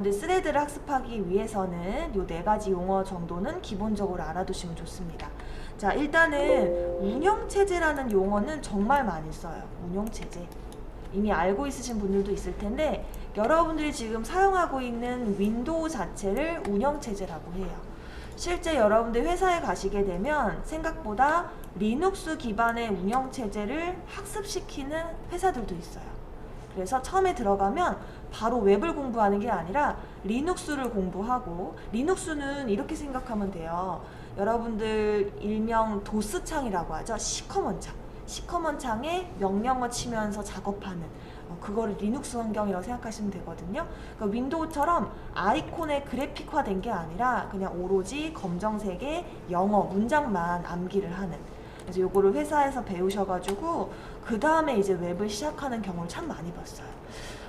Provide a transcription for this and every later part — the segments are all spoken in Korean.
근데 스레드를 학습하기 위해서는 요 네 가지 용어 정도는 기본적으로 알아두시면 좋습니다. 자, 일단은 운영체제라는 용어는 정말 많이 써요. 운영체제. 이미 알고 있으신 분들도 있을 텐데 여러분들이 지금 사용하고 있는 윈도우 자체를 운영체제라고 해요. 실제 여러분들 회사에 가시게 되면 생각보다 리눅스 기반의 운영체제를 학습시키는 회사들도 있어요. 그래서 처음에 들어가면 바로 웹을 공부하는 게 아니라 리눅스를 공부하고, 리눅스는 이렇게 생각하면 돼요. 여러분들 일명 도스창이라고 하죠. 시커먼 창. 시커먼 창에 명령어 치면서 작업하는 그거를 리눅스 환경이라고 생각하시면 되거든요. 그러니까 윈도우처럼 아이콘의 그래픽화된 게 아니라 그냥 오로지 검정색의 영어 문장만 암기를 하는, 그래서 요거를 회사에서 배우셔가지고 그 다음에 이제 웹을 시작하는 경우를 참 많이 봤어요.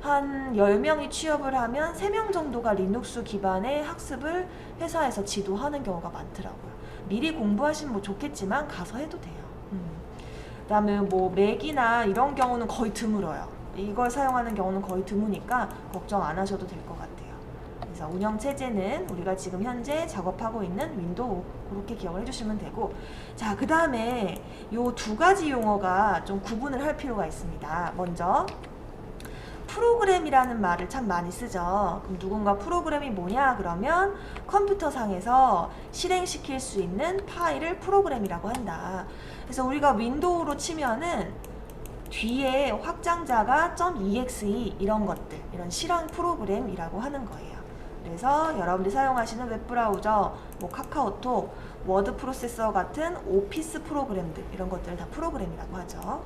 한 10명이 취업을 하면 3명 정도가 리눅스 기반의 학습을 회사에서 지도하는 경우가 많더라고요. 미리 공부하시면 뭐 좋겠지만 가서 해도 돼요. 그 다음에 뭐 맥이나 이런 경우는 거의 드물어요. 이걸 사용하는 경우는 거의 드무니까 걱정 안 하셔도 될 것 같아요. 그래서 운영체제는 우리가 지금 현재 작업하고 있는 윈도우, 그렇게 기억을 해주시면 되고, 자, 그 다음에 요 두 가지 용어가 좀 구분을 할 필요가 있습니다. 먼저 프로그램이라는 말을 참 많이 쓰죠. 그럼 누군가 프로그램이 뭐냐 그러면 컴퓨터 상에서 실행시킬 수 있는 파일을 프로그램이라고 한다. 그래서 우리가 윈도우로 치면은 뒤에 확장자가 .exe 이런 것들, 이런 실행 프로그램이라고 하는 거예요. 그래서 여러분들이 사용하시는 웹브라우저, 뭐 카카오톡, 워드 프로세서 같은 오피스 프로그램들, 이런 것들을 다 프로그램이라고 하죠.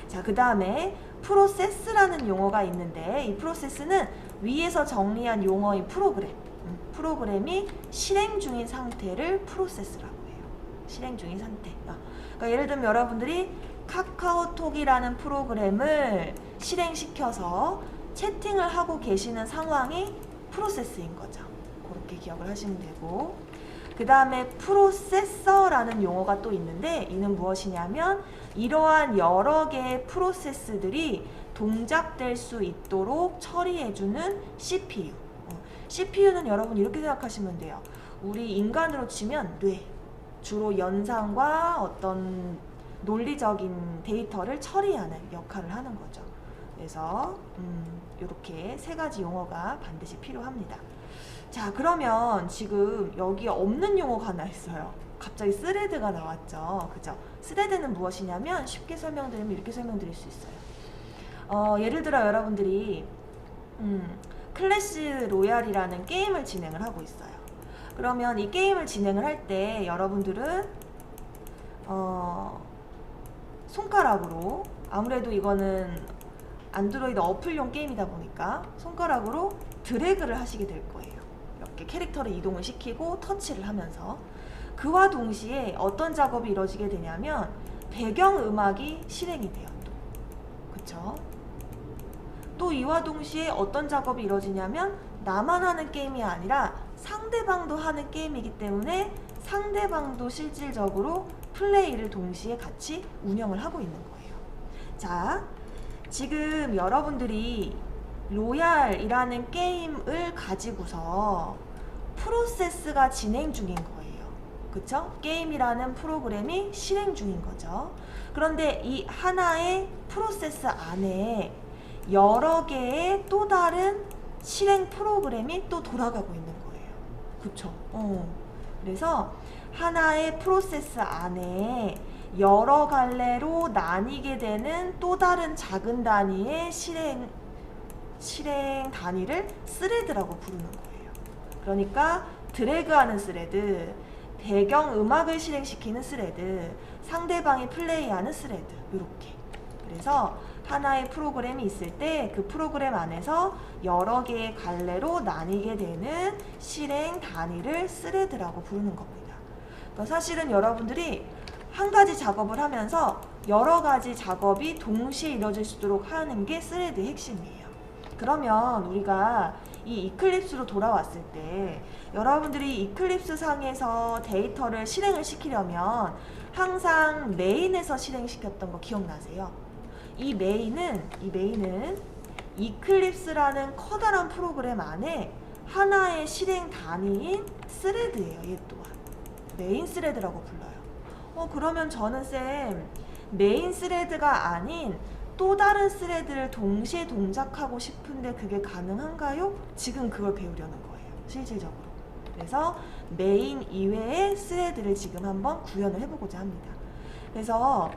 자, 그 다음에 프로세스라는 용어가 있는데, 이 프로세스는 위에서 정리한 용어인 프로그램, 프로그램이 실행 중인 상태를 프로세스라고 해요. 실행 중인 상태. 그러니까 예를 들면 여러분들이 카카오톡이라는 프로그램을 실행시켜서 채팅을 하고 계시는 상황이 프로세스인 거죠. 그렇게 기억을 하시면 되고, 그 다음에 프로세서라는 용어가 또 있는데, 이는 무엇이냐면 이러한 여러 개의 프로세스들이 동작될 수 있도록 처리해주는 CPU. CPU는 여러분 이렇게 생각하시면 돼요. 우리 인간으로 치면 뇌, 주로 연상과 어떤 논리적인 데이터를 처리하는 역할을 하는 거죠. 그래서 이렇게 세 가지 용어가 반드시 필요합니다. 자, 그러면 지금 여기에 없는 용어가 하나 있어요. 갑자기 스레드가 나왔죠. 그죠? 스레드는 무엇이냐면 쉽게 설명드리면 이렇게 설명드릴 수 있어요. 예를 들어 여러분들이 클래시 로얄이라는 게임을 진행을 하고 있어요. 그러면 이 게임을 진행을 할 때 여러분들은 손가락으로, 아무래도 이거는 안드로이드 어플용 게임이다 보니까 손가락으로 드래그를 하시게 될 거예요. 이렇게 캐릭터를 이동을 시키고 터치를 하면서, 그와 동시에 어떤 작업이 이루어지게 되냐면 배경음악이 실행이 돼요. 그쵸? 또 이와 동시에 어떤 작업이 이루어지냐면 나만 하는 게임이 아니라 상대방도 하는 게임이기 때문에 상대방도 실질적으로 플레이를 동시에 같이 운영을 하고 있는 거예요. 자, 지금 여러분들이 로얄이라는 게임을 가지고서 프로세스가 진행 중인 거예요. 그쵸? 게임이라는 프로그램이 실행 중인 거죠. 그런데 이 하나의 프로세스 안에 여러 개의 또 다른 실행 프로그램이 또 돌아가고 있는 거예요. 그쵸? 그래서 하나의 프로세스 안에 여러 갈래로 나뉘게 되는 또 다른 작은 단위의 실행 단위를 스레드라고 부르는 거예요. 그러니까 드래그하는 스레드, 배경음악을 실행시키는 스레드, 상대방이 플레이하는 스레드, 이렇게. 그래서 하나의 프로그램이 있을 때 그 프로그램 안에서 여러 개의 갈래로 나뉘게 되는 실행 단위를 스레드라고 부르는 겁니다. 그러니까 사실은 여러분들이 한 가지 작업을 하면서 여러 가지 작업이 동시에 이루어질 수 있도록 하는 게 스레드의 핵심이에요. 그러면 우리가 이 이클립스로 돌아왔을 때 여러분들이 이클립스 상에서 데이터를 실행을 시키려면 항상 메인에서 실행시켰던 거 기억나세요? 이 메인은 이클립스라는 커다란 프로그램 안에 하나의 실행 단위인 스레드예요. 얘 또한 메인 스레드라고 불러요. 그러면 저는 쌤 메인 스레드가 아닌 또 다른 스레드를 동시에 동작하고 싶은데 그게 가능한가요? 지금 그걸 배우려는 거예요. 실질적으로. 그래서 메인 이외의 스레드를 지금 한번 구현을 해보고자 합니다. 그래서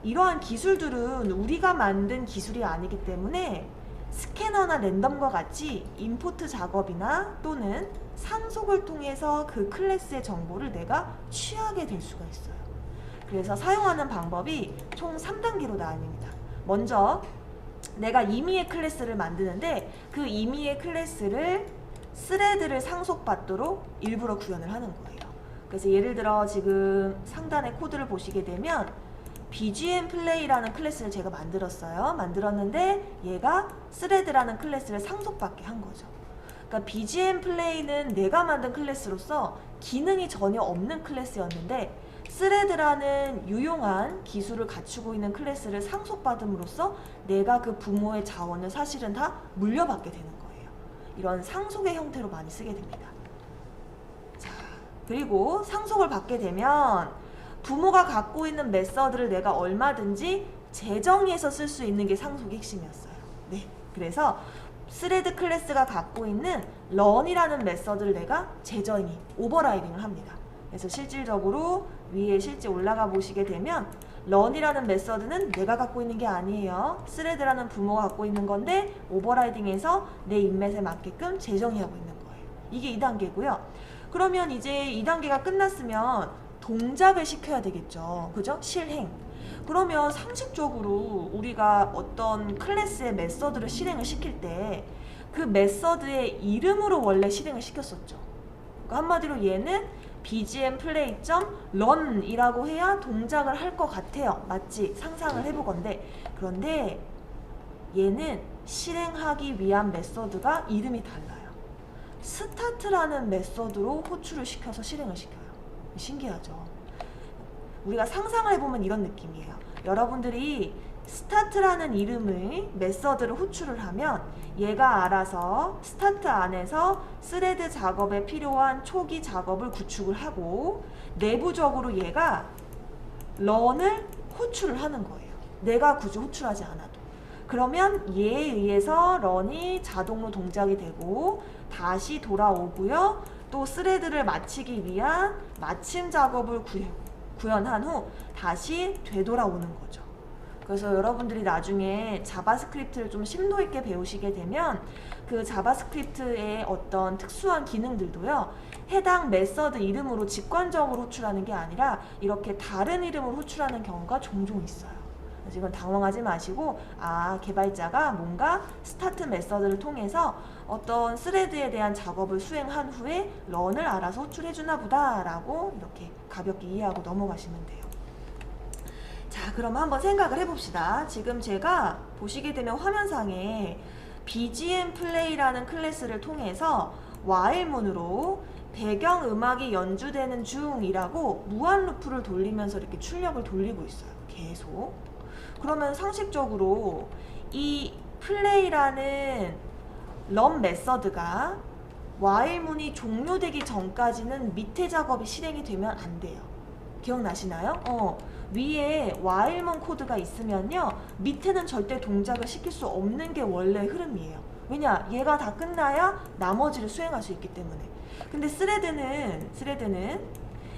이러한 기술들은 우리가 만든 기술이 아니기 때문에 스캐너나 랜덤과 같이 임포트 작업이나 또는 상속을 통해서 그 클래스의 정보를 내가 취하게 될 수가 있어요. 그래서 사용하는 방법이 총 3단계로 나뉩니다. 먼저 내가 임의의 클래스를 만드는데 그 임의의 클래스를 스레드를 상속받도록 일부러 구현을 하는 거예요. 그래서 예를 들어 지금 상단의 코드를 보시게 되면 BGM 플레이라는 클래스를 제가 만들었는데 얘가 스레드라는 클래스를 상속받게 한 거죠. 그러니까 BGM 플레이는 내가 만든 클래스로서 기능이 전혀 없는 클래스였는데 스레드라는 유용한 기술을 갖추고 있는 클래스를 상속받음으로써 내가 그 부모의 자원을 사실은 다 물려받게 되는 거예요. 이런 상속의 형태로 많이 쓰게 됩니다. 자, 그리고 상속을 받게 되면 부모가 갖고 있는 메서드를 내가 얼마든지 재정의해서 쓸 수 있는 게 상속의 핵심이었어요. 네, 그래서 스레드 클래스가 갖고 있는 런이라는 메서드를 내가 재정의, 오버라이딩을 합니다. 그래서 실질적으로 위에 실제 올라가 보시게 되면 런이라는 메서드는 내가 갖고 있는 게 아니에요. 스레드라는 부모가 갖고 있는 건데 오버라이딩해서 내 인맷에 맞게끔 재정의하고 있는 거예요. 이게 2단계고요. 그러면 이제 2단계가 끝났으면 동작을 시켜야 되겠죠. 그죠? 실행. 그러면 상식적으로 우리가 어떤 클래스의 메서드를 실행을 시킬 때 그 메서드의 이름으로 원래 실행을 시켰었죠. 그러니까 한마디로 얘는 BGM play.run이라고 해야 동작을 할 것 같아요. 맞지? 상상을 해보건대. 그런데 얘는 실행하기 위한 메서드가 이름이 달라요. 스타트라는 메서드로 호출을 시켜서 실행을 시켜요. 신기하죠? 우리가 상상을 해보면 이런 느낌이에요. 여러분들이 스타트라는 이름의 메서드를 호출을 하면 얘가 알아서 스타트 안에서 스레드 작업에 필요한 초기 작업을 구축을 하고 내부적으로 얘가 런을 호출을 하는 거예요. 내가 굳이 호출하지 않아도. 그러면 얘에 의해서 런이 자동으로 동작이 되고 다시 돌아오고요. 또 스레드를 마치기 위한 마침 작업을 구현한 후 다시 되돌아오는 거죠. 그래서 여러분들이 나중에 자바스크립트를 좀 심도 있게 배우시게 되면 그 자바스크립트의 어떤 특수한 기능들도요, 해당 메서드 이름으로 직관적으로 호출하는 게 아니라 이렇게 다른 이름으로 호출하는 경우가 종종 있어요. 그래서 이건 당황하지 마시고, 개발자가 뭔가 스타트 메서드를 통해서 어떤 스레드에 대한 작업을 수행한 후에 런을 알아서 호출해주나 보다 라고 이렇게 가볍게 이해하고 넘어가시면 돼요. 자, 그럼 한번 생각을 해봅시다. 지금 제가 보시게 되면 화면상에 BGM 플레이라는 클래스를 통해서 while문으로 배경음악이 연주되는 중이라고 무한 루프를 돌리면서 이렇게 출력을 돌리고 있어요. 계속. 그러면 상식적으로 이 플레이라는 런 메서드가 while문이 종료되기 전까지는 밑에 작업이 실행이 되면 안 돼요. 기억나시나요? 위에 while문 코드가 있으면요, 밑에는 절대 동작을 시킬 수 없는 게 원래 흐름이에요. 왜냐? 얘가 다 끝나야 나머지를 수행할 수 있기 때문에. 근데 스레드는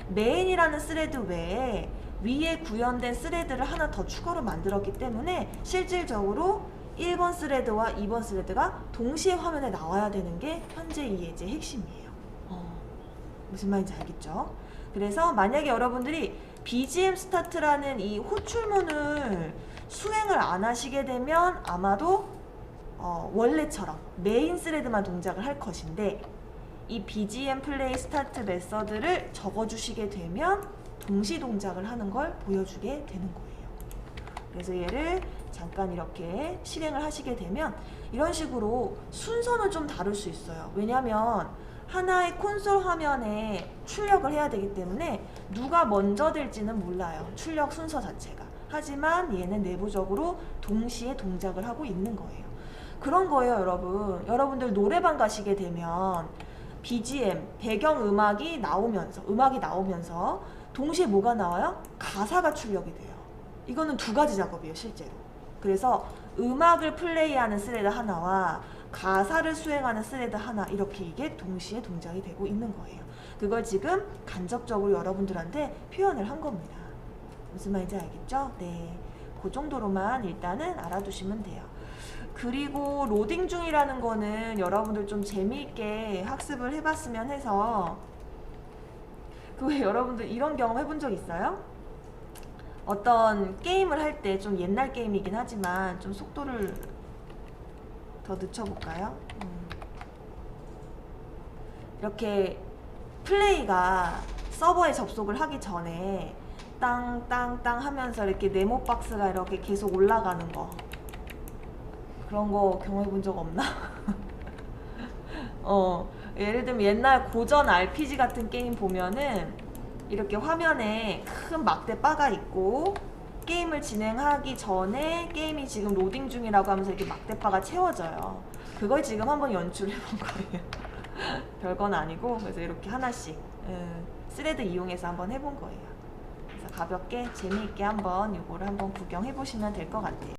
메인이라는 스레드 외에 위에 구현된 스레드를 하나 더 추가로 만들었기 때문에 실질적으로 1번 스레드와 2번 스레드가 동시에 화면에 나와야 되는 게 현재 이 예제의 핵심이에요. 무슨 말인지 알겠죠? 그래서 만약에 여러분들이 BGM 스타트라는 이 호출문을 수행을 안 하시게 되면 아마도 원래처럼 메인 스레드만 동작을 할 것인데, 이 BGM 플레이 스타트 메서드를 적어주시게 되면 동시 동작을 하는 걸 보여주게 되는 거예요. 그래서 얘를 잠깐 이렇게 실행을 하시게 되면 이런 식으로 순서는 좀 다를 수 있어요. 왜냐하면 하나의 콘솔 화면에 출력을 해야 되기 때문에 누가 먼저 될지는 몰라요. 출력 순서 자체가. 하지만 얘는 내부적으로 동시에 동작을 하고 있는 거예요. 그런 거예요, 여러분. 여러분들 노래방 가시게 되면 BGM, 배경음악이 나오면서 동시에 뭐가 나와요? 가사가 출력이 돼요. 이거는 두 가지 작업이에요, 실제로. 그래서 음악을 플레이하는 스레드 하나와 가사를 수행하는 스레드 하나, 이렇게 이게 동시에 동작이 되고 있는 거예요. 그걸 지금 간접적으로 여러분들한테 표현을 한 겁니다. 무슨 말인지 알겠죠? 네, 그 정도로만 일단은 알아두시면 돼요. 그리고 로딩 중이라는 거는 여러분들 좀 재미있게 학습을 해봤으면 해서, 왜 여러분들 이런 경험 해본 적 있어요? 어떤 게임을 할 때, 좀 옛날 게임이긴 하지만 좀 속도를 더 늦춰볼까요? 이렇게 플레이가 서버에 접속을 하기 전에 땅땅땅 하면서 이렇게 네모 박스가 이렇게 계속 올라가는 거, 그런 거 경험해 본 적 없나? 예를 들면 옛날 고전 RPG 같은 게임 보면은 이렇게 화면에 큰 막대 바가 있고, 게임을 진행하기 전에 게임이 지금 로딩 중이라고 하면서 이렇게 막대 바가 채워져요. 그걸 지금 한번 연출해 본 거예요. 별건 아니고, 그래서 이렇게 하나씩 스레드 이용해서 한번 해본 거예요. 그래서 가볍게 재미있게 한번 이거를 한번 구경해 보시면 될 것 같아요.